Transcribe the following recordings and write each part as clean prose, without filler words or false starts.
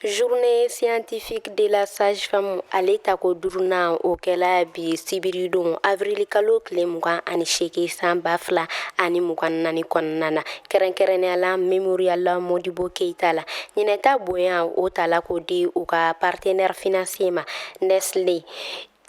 Journée scientifique de la sage-femme ale tako duruna o kɛla bi sibiridon avril kalo tile 28 san 2024 kɔnɔna na kɛrɛnkɛrɛnnenya Memorial la Modibo Keita la ɲinɛta bonya o tala ko di u ka partenaire financier ma Nestlé.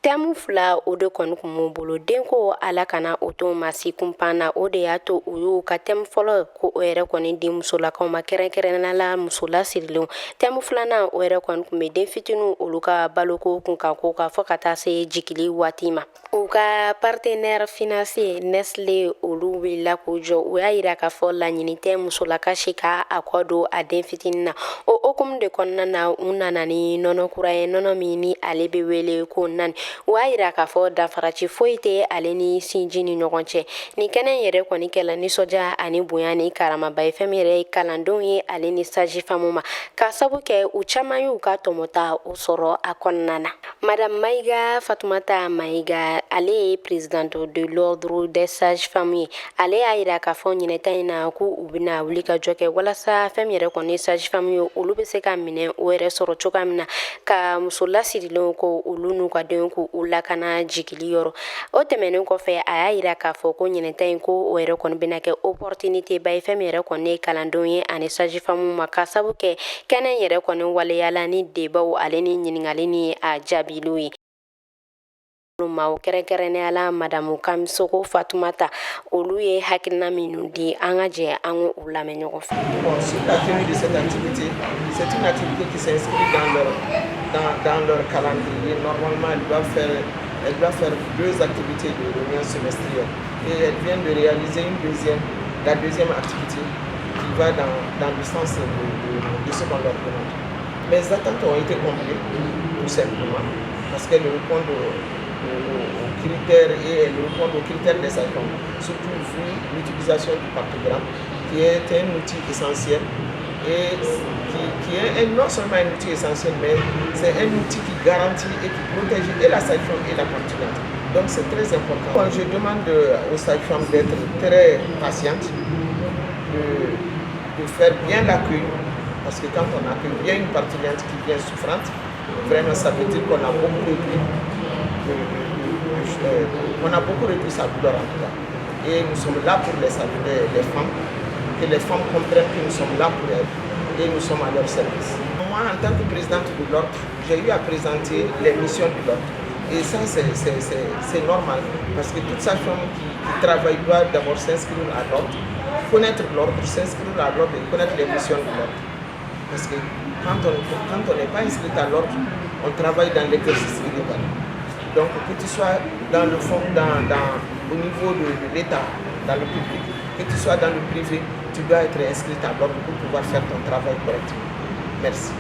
Thème fila o de kɔni kun m'u bolo denko ala kana o to masi kunpanna o de y'a to u y'u ka thème fɔlɔ ko o yɛrɛ kɔni di musolakaw ma kɛrɛnkɛrɛnnenya la musolasirilenw thème filanan o yɛrɛ kɔni kun bɛ den fitininw olu ka baloko kun kan ko ka fɔ ka taa se jigili waati ma u ka partenaire financier Nestlé olu wulila k'u jɔ u y'a yira k'a fɔ laɲini tɛ musolaka si ka a kɔ don a den fitinin na o hokumu de kɔnɔna na u nana ni nɔnɔ kura ye nɔnɔ min ni ale bɛ wele ko nani u y'a yira k'a fɔ danfaraci foyi tɛ ale ni sinji ni ɲɔgɔn cɛ nin kɛnɛ yɛrɛ kɔni kɛla nisɔndiya ani bonya ni karamaba ye fɛn min yɛrɛ ye kalandenw ye ale ni sage-femme ma ka sabu kɛ u caman y'u ka tɔmɔta o sɔrɔ a kɔnɔna na madame Maïga Fatoumata Maïga ale ye présidente de l'ordre des sages-femmes ye ale y'a yira k'a fɔ ɲinɛta in na ko u bɛna wuli ka jɔ kɛ walasa fɛn min yɛrɛ kɔni ye sage-femme ye olu bɛ se ka minɛ o yɛrɛ sɔrɔ cogoya min na ka muso lasirilenw ko olu n'u ka denw ko u lakana jigili yɔrɔ o tɛmɛnen kɔfɛ a y'a yira k'a fɔ ko ɲinɛta in ko o yɛrɛ kɔni bɛna kɛ opportunité ba ye fɛn min yɛrɛ kɔni ye kalandenw ye ani sage-femme ma ka sabu kɛ kɛnɛ yɛrɛ kɔni waleyala ni debaw ale ni ɲiningali ni a jaabiliw ye ma o kɛrɛnkɛrɛnnenya la madamu Kamisoko Fatoumata olu ye hakilina minnu di an ka jɛ an ko u lamɛn ɲɔgɔn fɛ. Bon, sur la tenue de cette activité, c'est une activité qui s'inscrit dans leur calendrier. Normalement, elle doit faire 2 activités de réunion semestrielle. Et elle vient de réaliser la deuxième activité qui va dans le sens de ce qu'on leur demande. Mes attentes ont été comblées, tout simplement, parce qu'elles répondent aux critères et elles répondent aux critères des sages-femmes, surtout vu l'utilisation du partogramme, qui est un outil essentiel et qui est non seulement un outil essentiel, mais c'est un outil qui garantit et qui protège et la sage-femme et la parturiente. Donc c'est très important. Je demande aux sages-femmes d'être très patientes, de faire bien l'accueil, parce que quand on accueille bien une parturiente qui vient souffrante, vraiment ça veut dire qu'on a beaucoup réduit sa douleur en tout cas. Et nous sommes là pour les femmes, que les femmes comprennent que nous sommes là pour elles et nous sommes à leur service. Moi, en tant que présidente de l'ordre, j'ai eu à présenter les missions de l'ordre. Et ça, c'est normal, parce que toute sage-femme qui travaille doit d'abord s'inscrire à l'ordre, connaître l'ordre, s'inscrire à l'ordre et connaître les missions de l'ordre. Parce que quand on n'est pas inscrit à l'ordre, on travaille dans l'exercice illégal. Donc, que tu sois dans le fond, au niveau de l'État, dans le public, que tu sois dans le privé, tu dois être inscrit à l'ordre pour pouvoir faire ton travail correctement. Merci.